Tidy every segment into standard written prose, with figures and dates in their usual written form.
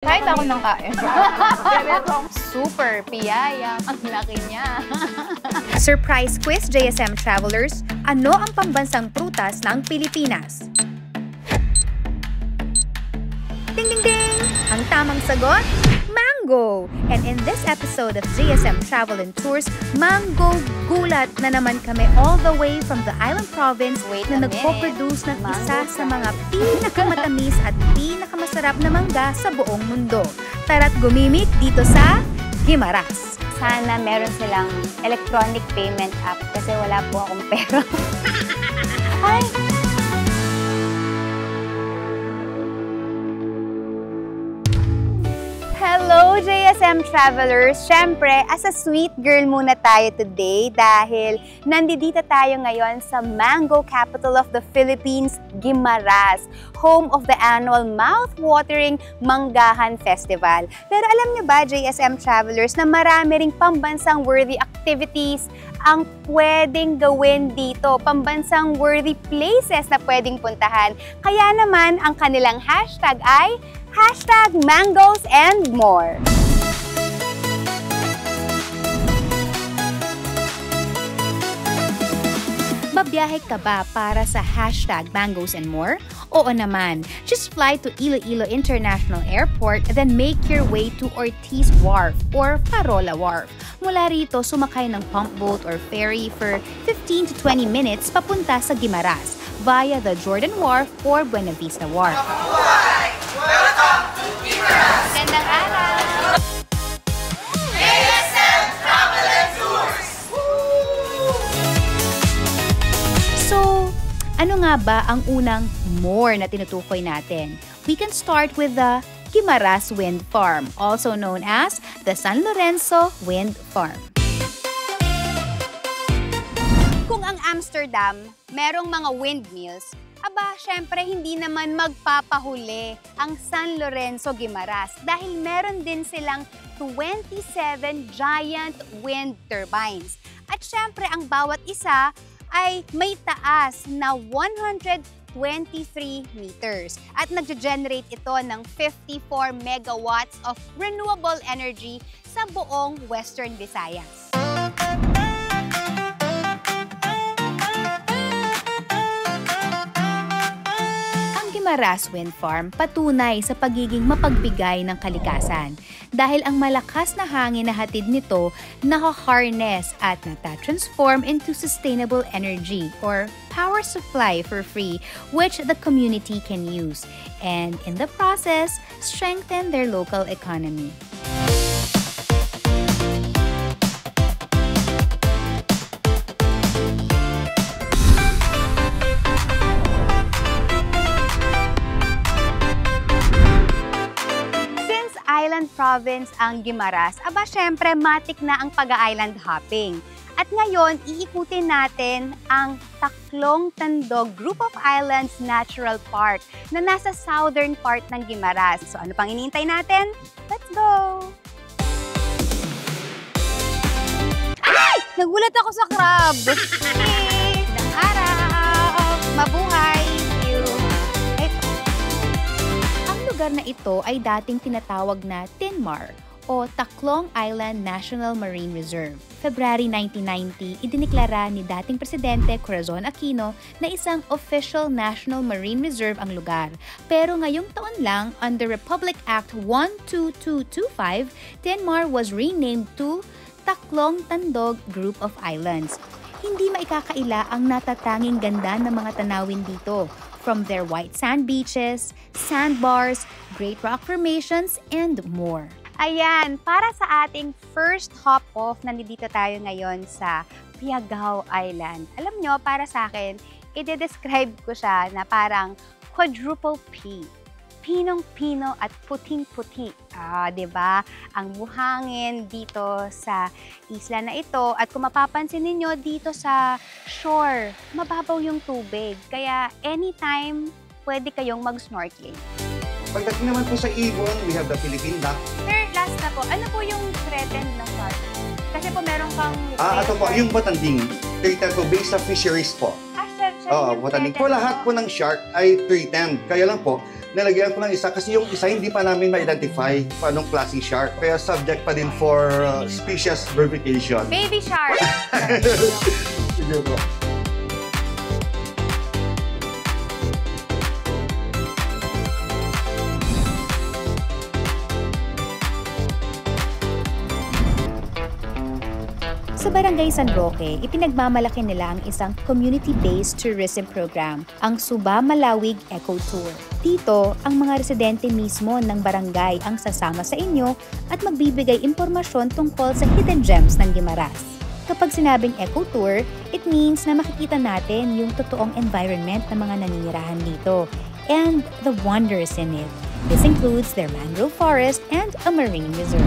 Kahit ako ng kain. Super piyaya. Ang laki niya. Surprise quiz, JSM travelers. Ano ang pambansang prutas ng Pilipinas? Ding ding ding! Ang tamang sagot, mango! And in this episode of JSM Travel and Tours, mango gulat na naman kami all the way from the island province na nagpo-produce ng isa sa mga pinakamatamis at pinakamasarap na mangga sa buong mundo. Tara't gumimik dito sa Guimaras. Sana meron silang electronic payment app kasi wala po akong pera. Ay! Hello, JSM travelers! Siyempre, as a sweet girl muna tayo today dahil nandito tayo ngayon sa Mango Capital of the Philippines, Guimaras, home of the annual mouth-watering Manggahan Festival. Pero alam niyo ba, JSM travelers, na marami ring pambansang worthy activities ang pwedeng gawin dito, pambansang worthy places na pwedeng puntahan. Kaya naman, ang kanilang hashtag ay #MangosAndMore. Babiyahe ka ba para sa #MangosAndMore? Oo naman. Just fly to Iloilo International Airport then make your way to Ortiz Wharf or Parola Wharf. Mula rito, sumakay ng pump boat or ferry for 15 to 20 minutes papunta sa Guimaras via the Jordan Wharf or Buena Vista Wharf. Welcome to Guimaras! Magandang araw! JSM Travel and Tours! So, ano nga ba ang unang more na tinutukoy natin? We can start with the Guimaras Wind Farm, also known as the San Lorenzo Wind Farm. Kung ang Amsterdam merong mga windmills, aba, syempre hindi naman magpapahuli ang San Lorenzo Guimaras dahil meron din silang 27 giant wind turbines. At syempre ang bawat isa ay may taas na 123 meters at nagge-generate ito ng 54 megawatts of renewable energy sa buong Western Visayas. Guimaras Wind Farm patunay sa pagiging mapagbigay ng kalikasan dahil ang malakas na hangin na hatid nito naha-harness at nata-transform into sustainable energy or power supply for free which the community can use and in the process strengthen their local economy. Island province ang Guimaras, aba syempre matik na ang pag-island hopping. At ngayon, iikutin natin ang Tacloong Tandog Group of Islands Natural Park na nasa southern part ng Guimaras. So ano pang inintay natin? Let's go! Ay! Nagulat ako sa crab! Hey! Magandang araw! Mabuhay! Lugar na ito ay dating tinatawag na TINMAR o Tacloong Island National Marine Reserve. February 1990, idineklara ni dating Presidente Corazon Aquino na isang official National Marine Reserve ang lugar. Pero ngayong taon lang, under Republic Act 12225, TINMAR was renamed to Tacloong Tandog Group of Islands. Hindi maikakaila ang natatanging ganda ng mga tanawin dito. From their white sand beaches, sandbars, great rock formations, and more. Ayan, para sa ating first hop-off, nandito tayo ngayon sa Piagao Island. Alam nyo, para sa akin, i-describe ko siya na parang quadruple P. Pinong-pino at puting-puti. Diba? Ang buhangin dito sa isla na ito. At kung mapapansin ninyo, dito sa shore, mababaw yung tubig. Kaya anytime, pwede kayong mag-snorkeling. Pagdating naman po sa ibon, we have the Philippine duck. Sir, last na po, ano po yung threatened na part? Kasi po meron kang... Ito po, yung batanding. Data ko based sa fisheries po. Sir, botaning. Po lahat po ng shark ay threatened. Kaya lang po, nalagyan ko ng isa kasi yung isa hindi pa namin ma-identify kung anong klaseng shark. Kaya subject pa din for species verification. Baby shark! Sige po. Sa Barangay San Roque, ipinagmamalaki nila ang isang community-based tourism program, ang Suba Malawig Eco Tour. Dito, ang mga residente mismo ng barangay ang sasama sa inyo at magbibigay impormasyon tungkol sa hidden gems ng Guimaras. Kapag sinabing eco tour, it means na makikita natin yung totoong environment ng mga naninirahan dito and the wonders in it. This includes their mangrove forest and a marine reserve.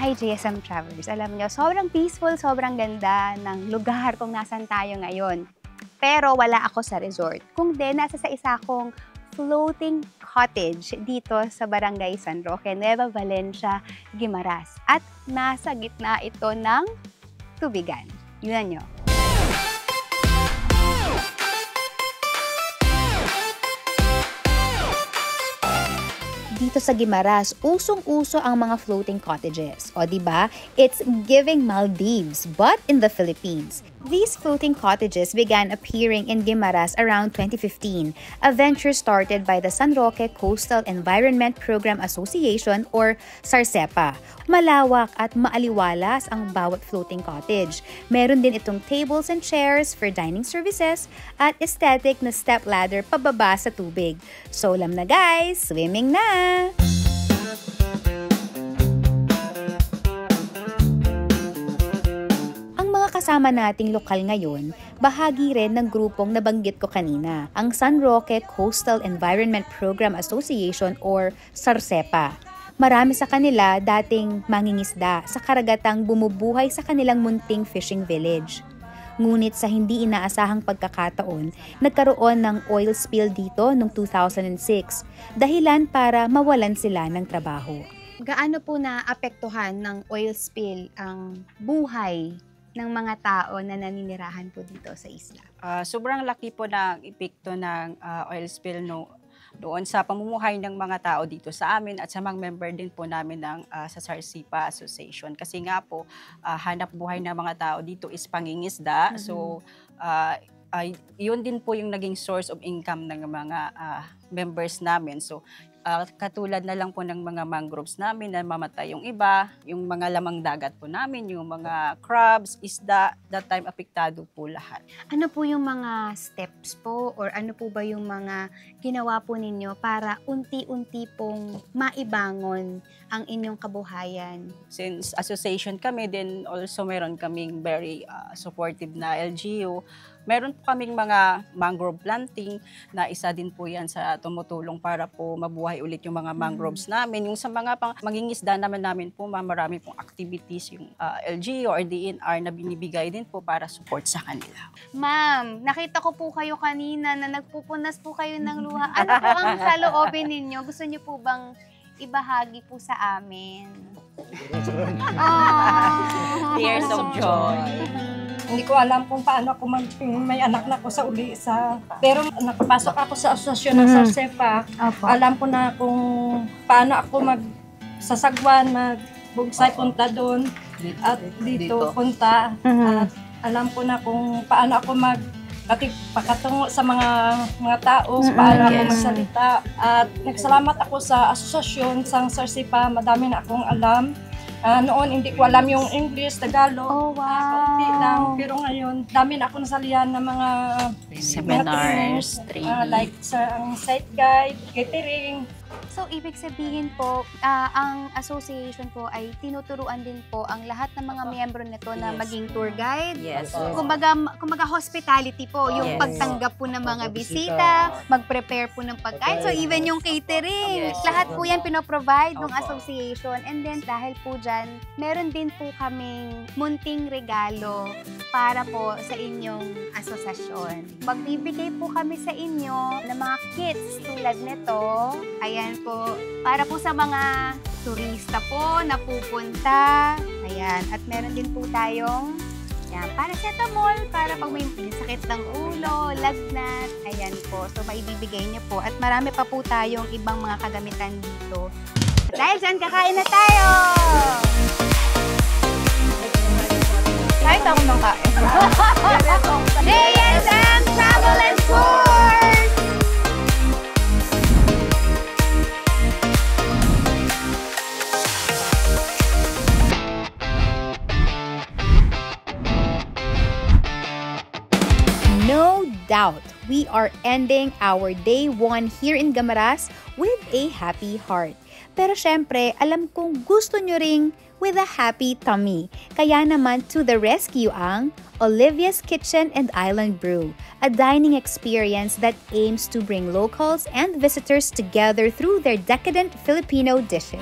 Hi GSM Travelers. Alam nyo, sobrang peaceful, sobrang ganda ng lugar kung nasan tayo ngayon. Pero wala ako sa resort. Kung nasa sa isa akong floating cottage dito sa Barangay San Roque, Nueva Valencia, Guimaras. At nasa gitna ito ng tubigan. Yun nyo. Dito sa Guimaras, usong-uso ang mga floating cottages. O diba, it's giving Maldives, but in the Philippines. These floating cottages began appearing in Guimaras around 2015, a venture started by the San Roque Coastal Environment Program Association or SARCEPA. Malawak at maaliwalas ang bawat floating cottage. Meron din itong tables and chairs for dining services at aesthetic na step ladder pababa sa tubig. So alam na guys, swimming na! Kasama nating lokal ngayon, bahagi rin ng grupong nabanggit ko kanina, ang San Roque Coastal Environment Program Association or SARCEPA. Marami sa kanila dating mangingisda sa karagatang bumubuhay sa kanilang munting fishing village. Ngunit sa hindi inaasahang pagkakataon, nagkaroon ng oil spill dito noong 2006, dahilan para mawalan sila ng trabaho. Gaano po naapektuhan ng oil spill ang buhay ng mga tao na naninirahan po dito sa isla? Sobrang laki po ng epekto ng oil spill doon sa pamumuhay ng mga tao dito sa amin at sa mga member din po namin ng sa SARCEPA Association. Kasi nga po, hanap buhay ng mga tao dito is pangingisda. So, yun din po yung naging source of income ng mga members namin. So, katulad na lang po ng mga mangroves namin na mamatay yung iba, yung mga lamang dagat po namin, yung mga crabs, isda, that time apektado po lahat. Ano po yung mga steps po or ano po ba yung mga ginawa po ninyo para unti-unti pong maibangon ang inyong kabuhayan? Since association kami, then also meron kaming very supportive na LGU. Meron po kaming mga mangrove planting na isa din po yan sa tumutulong para po mabuhay ulit yung mga mangroves namin. Yung sa mga mangingisda namin po, marami pong activities yung LGU or DNR na binibigay din po para support sa kanila. Ma'am, nakita ko po kayo kanina na nagpupunas po kayo ng luha. Ano po ang saloobin ninyo? Gusto niyo po bang ibahagi po sa amin? Tears of joy. Hindi ko alam kung paano ako may anak na ako sa uli pero nakapasok ako sa asosasyon ng SARCEPA. Alam ko na kung paano ako magsasagwan, magbugsay punta doon at dito punta. At alam ko na kung paano ako pakatungo sa mga tao, paano ako magsalita. At nagsalamat ako sa asosasyon sa SARCEPA, madami na akong alam. Noon, hindi ko alam yung English, Tagalog. Oh, wow. Kaunti lang. Pero ngayon, dami na ako nasalihan ng mga seminars, training. Like ang site guide, catering. So, ibig sabihin po, ang association po ay tinuturuan din po ang lahat ng mga miyembro nito na maging tour guide. Yes. Kumbaga hospitality po, yung pagtanggap po ng mga bisita, mag-prepare po ng pagkain. So, even yung catering, lahat po yan pinoprovide ng association. And then, dahil po dyan, meron din po kaming munting regalo para po sa inyong asosasyon. Magbibigay po kami sa inyo ng mga kits tulad nito. Ayan po, para po sa mga turista po na pupunta. Ayan. At meron din po tayong paracetamol para pag may sakit ng ulo, lagnat. Ayan po. So, maibibigay niyo po. At marami pa po tayong ibang mga kagamitan dito. Dahil dyan, kakain na tayo! Kain ako ng kain. JSM Travel and Tours! No doubt, we are ending our day 1 here in Guimaras with a happy heart. Pero syempre, alam kong gusto nyo ring with a happy tummy. Kaya naman to the rescue ang Olivia's Kitchen and Island Brew, a dining experience that aims to bring locals and visitors together through their decadent Filipino dishes.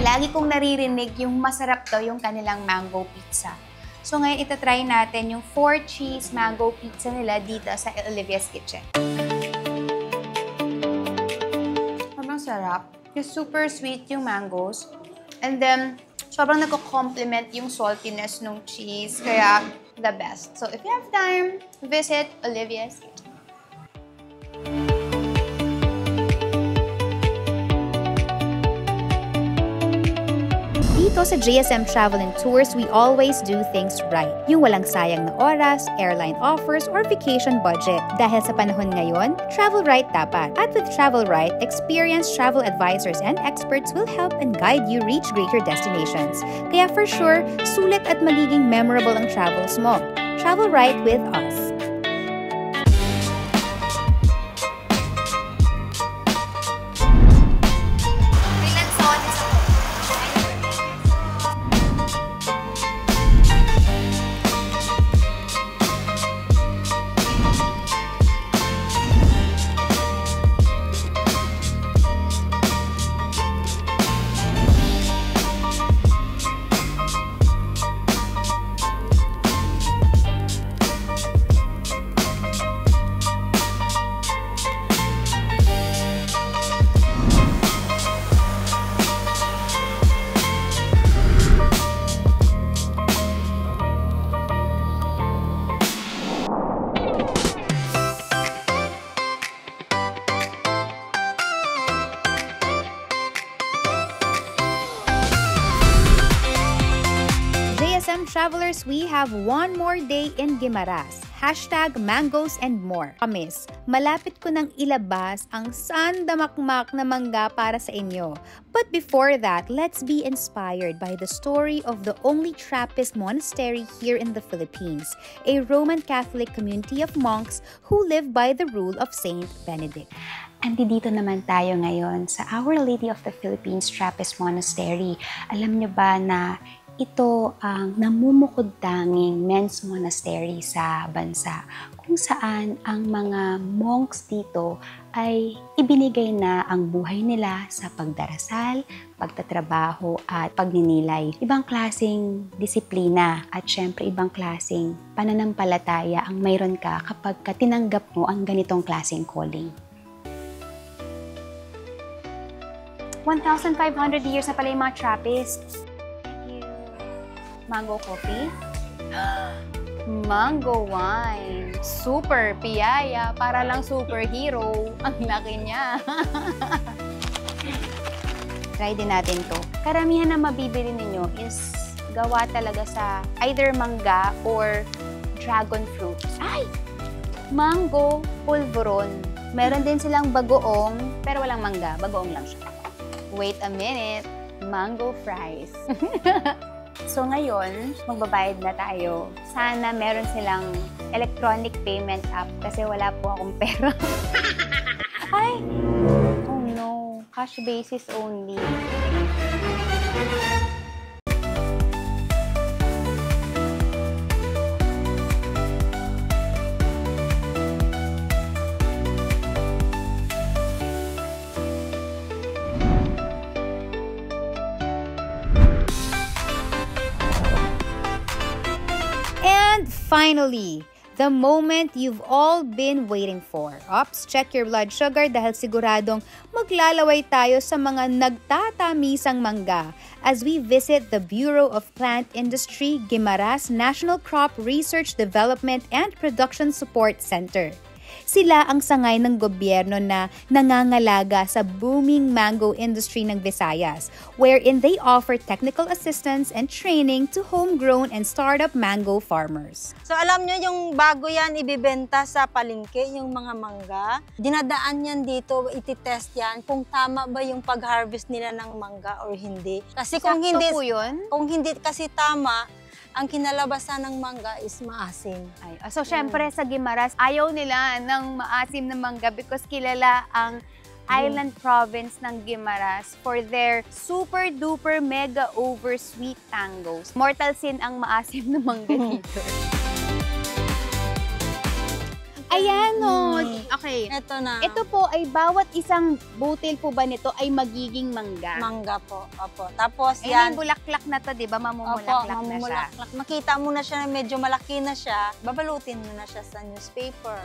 Lagi kong naririnig yung masarap daw yung kanilang mango pizza. So ngayon itatry natin yung 4-cheese mango pizza nila dito sa Olivia's Kitchen. Sobrang sarap. Yung super sweet yung mangoes. And then, sobrang nagko-complement yung saltiness ng cheese. Kaya, the best. So if you have time, visit Olivia's Kitchen. Dito sa JSM Travel and Tours, we always do things right. Yung walang sayang na oras, airline offers, or vacation budget. Dahil sa panahon ngayon, travel right dapat. At with Travel Right, experienced travel advisors and experts will help and guide you reach greater destinations. Kaya for sure, sulit at magiging memorable ang travels mo. Travel right with us. Travelers, we have one more day in Guimaras. #mangoes and more. Promise, malapit ko nang ilabas ang sandamakmak na mangga para sa inyo. But before that, let's be inspired by the story of the only Trappist monastery here in the Philippines, a Roman Catholic community of monks who live by the rule of Saint Benedict. Andito naman tayo ngayon sa Our Lady of the Philippines Trappist Monastery. Alam nyo ba na ito ang namumukod-tanging men's monastery sa bansa, kung saan ang mga monks dito ay ibinigay na ang buhay nila sa pagdarasal, pagtatrabaho at pagninilay. Ibang klaseng disiplina at syempre ibang klaseng pananampalataya ang mayroon ka kapag tinanggap mo ang ganitong klaseng calling. 1,500 years na pala yung mga Trappists. Mango coffee. Mango wine. Super piyaya. Para lang superhero. Ang laki niya. Try din natin to. Karamihan na mabibili ninyo is gawa talaga sa either mangga or dragon fruit. Ay! Mango pulveron. Meron din silang bagoong, pero walang mangga. Bagoong lang siya. Wait a minute. Mango fries. So ngayon, magbabayad na tayo. Sana meron silang electronic payment app kasi wala po akong pera. Ay! Oh no. Cash basis only. Finally, The moment you've all been waiting for. Ops, check your blood sugar dahil siguradong maglalaway tayo sa mga nagtatamisang mangga as we visit the Bureau of Plant Industry Guimaras National Crop Research Development and Production Support Center. Sila ang sangay ng gobyerno na nangangalaga sa booming mango industry ng Visayas, wherein they offer technical assistance and training to homegrown and startup mango farmers. So alam nyo, yung bago yan ibibenta sa palengke, yung mga mangga, dinadaan yan dito, ititest yan kung tama ba yung pag-harvest nila ng mangga or hindi. Kasi kung hindi kasi tama, ang kinalabasan ng mangga is maasim. So, syempre sa Guimaras, ayaw nila ng maasim na mangga because kilala ang island province ng Guimaras for their super-duper mega over-sweet tangos. Mortal sin ang maasim na mangga dito. Ayan o. Okay. Ito na. Ito po ay bawat isang butil po ba nito ay magiging mangga? Mangga po. Opo. Tapos yan. yan. Bulaklak na to, di ba? Mamumulaklak na siya. Makita mo na siya na medyo malaki na siya. Babalutin mo na siya sa newspaper.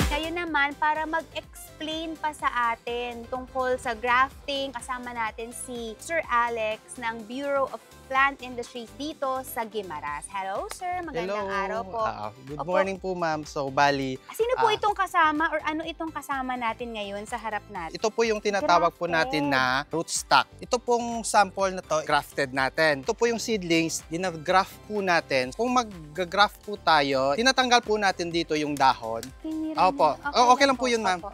Kayo naman, para mag-explain pa sa atin tungkol sa grafting, kasama natin si Sir Alex ng Bureau of Plant Industries dito sa Guimaras. Hello, sir. Magandang araw po. Good morning po, ma'am. So, bali... Sino po itong kasama or ano itong kasama natin ngayon sa harap natin? Ito po yung tinatawag po natin na rootstock. Ito pong sample na to, grafted natin. Ito po yung seedlings, dinagraft po natin. Kung mag-graft po tayo, tinatanggal po natin dito yung dahon. Opo. Okay lang po yun, ma'am.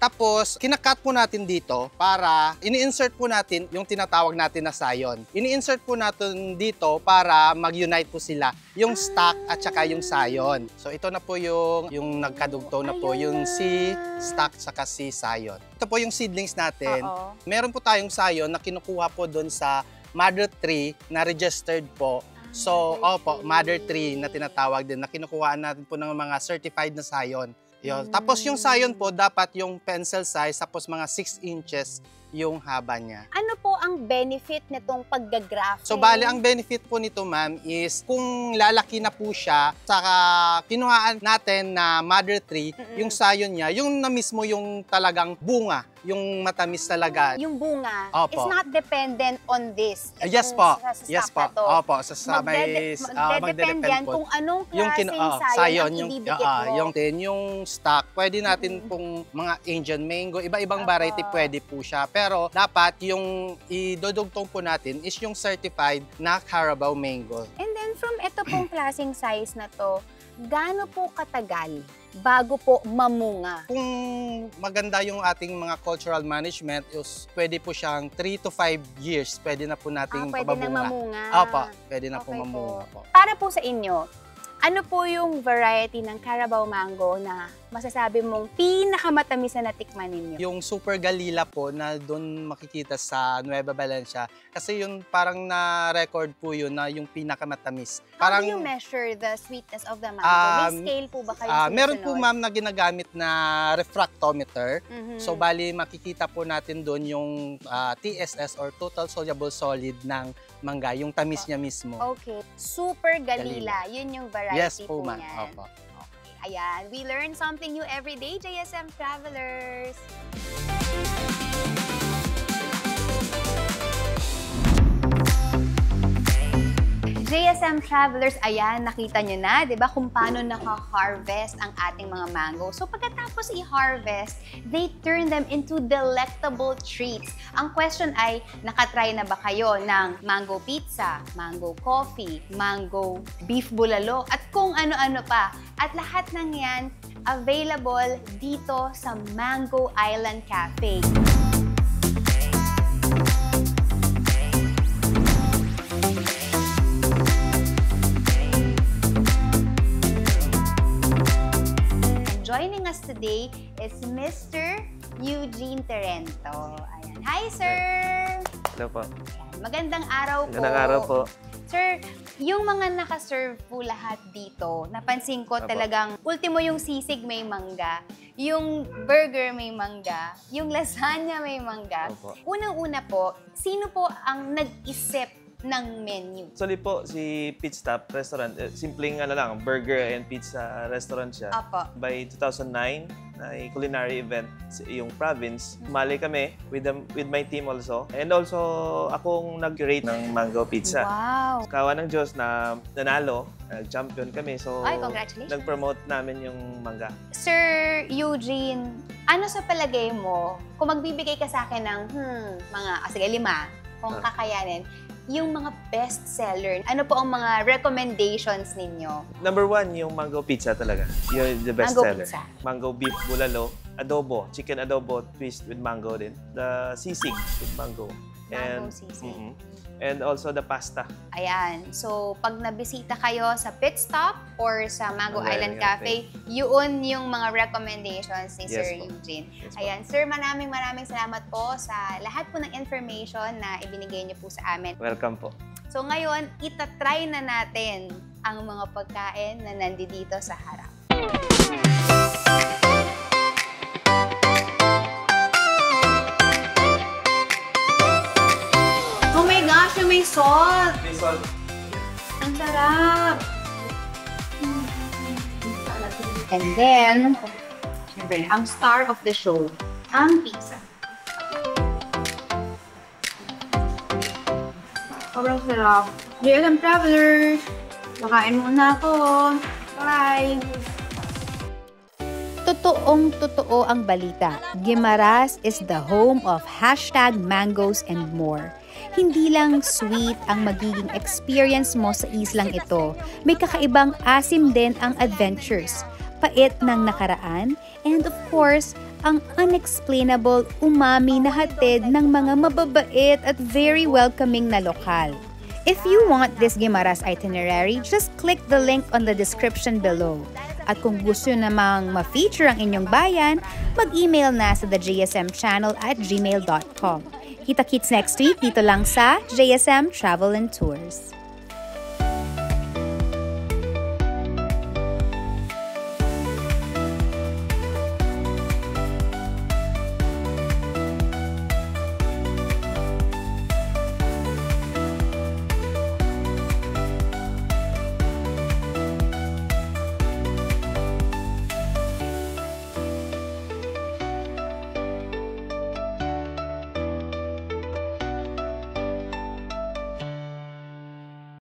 Tapos, kinakat po natin dito para ini-insert po natin yung tinatawag natin na sayon. Ini-insert po natin dito para mag-unite po sila, yung stock at saka yung sayon. So, ito na po yung nagkadugtong na po, yung si stock saka si sayon. Ito po yung seedlings natin. Meron po tayong sayon na kinukuha po doon sa mother tree na registered po. So, mother tree na tinatawag din na kinukuhaan natin po ng mga certified na sayon. Yun. Tapos yung sayon po, dapat yung pencil size, tapos mga 6 inches yung haba niya. Ano po ang benefit nitong paggagrafting? So, bali, ang benefit po nito, ma'am, is kung lalaki na po siya, saka kinuhaan natin na mother tree, yung sayon niya, yung na mismo yung talagang bunga, yung matamis talaga. Yung bunga is not dependent on this. Yes po. Yes po. Opo. Magdedepend yan kung anong klaseng sayon ang ididikit mo. Yung stock, pwede natin pong mga Indian mango, iba-ibang variety pwede po siya. Pero dapat yung idodugtong po natin is yung certified na Carabao mango. And then from ito pong klaseng size na to, gaano po katagal bago po mamunga? Kung maganda yung ating mga cultural management, pwede po siyang 3 to 5 years. Pwede na po nating pwede pababunga. na mamunga. Opo, pwede na po mamunga po. Para po sa inyo, ano po yung variety ng Carabao mango na masasabi mong pinakamatamis na natikman ninyo? Yung Super Galila po na doon makikita sa Nueva Valencia. Kasi yun parang na-record po yun na yung pinakamatamis. How do you measure the sweetness of the mango? May scale po ba kayo sinusunod? Meron po, ma'am, na ginagamit na refractometer. So bali makikita po natin doon yung TSS or Total Soluble Solid ng mangga, yung tamis niya mismo. Okay. Super Galila. Yun yung variety po po ma'am. niyan. Opo. Ayan, we learn something new every day, JSM Travelers! JSM Travelers, ayan, nakita nyo na, di ba, kung paano naka-harvest ang ating mga mango. So, pagkatapos i-harvest, they turn them into delectable treats. Ang question ay, nakatry na ba kayo ng mango pizza, mango coffee, mango beef bulalo, at kung ano-ano pa. At lahat ng yan, available dito sa Mango Island Cafe. Joining us today is Mr. Eugene Terento. Ayan. Hi, sir! Hello po. Ayan. Magandang araw po. Magandang araw po. Sir, yung mga nakaserve po lahat dito, napansin ko talagang ultimo yung sisig may mangga, yung burger may mangga, yung lasagna may mangga. Unang-una po, sino po ang nag-isip ng menu? Actually po, si Pit Stop Restaurant, simpleng burger and pizza restaurant siya. Apo. By 2009, ay culinary event yung province. Mali kami with my team also. And also, akong nag-curate ng mango pizza. Wow! Kawa ng Diyos na nanalo, champion kami. So, Ay, congratulations. nag-promote namin yung mangga. Sir Eugene, ano sa palagay mo, kung magbibigay ka sa akin ng, sige, 5, kung kakayanin, yung mga best seller, ano po ang mga recommendations ninyo? Number 1, yung mango pizza talaga. Yung the best Mango seller. pizza. Mango beef bulalo, adobo, chicken adobo twist with mango din. The sisig with mango. Mango sisig. And also the pasta. Ayan. So, pag nabisita kayo sa Pit Stop or sa Mango Mango Island Island Cafe, yun yung mga recommendations ni Sir po. Eugene. Yes po. Ayan. Sir, maraming salamat po sa lahat po ng information na ibinigay niyo po sa amin. Welcome po. So, ngayon, itatry na natin ang mga pagkain na nandito sa harap. Oh my gosh, may salt! May salt. Ang sarap! And then, syempre, ang star of the show, ang pizza. Sobrang sarap. JSM Traveler, makain muna ako. Bye! Totoong-totoo ang balita. Guimaras is the home of #mangoes and more. Hindi lang sweet ang magiging experience mo sa islang ito. May kakaibang asim din ang adventures, pait ng nakaraan, and of course, ang unexplainable umami na hatid ng mga mababait at very welcoming na lokal. If you want this Guimaras itinerary, just click the link on the description below. At kung gusto namang ma-feature ang inyong bayan, mag-email na sa thejsmchannel@gmail.com. Kita-kits next week dito lang sa JSM Travel and Tours.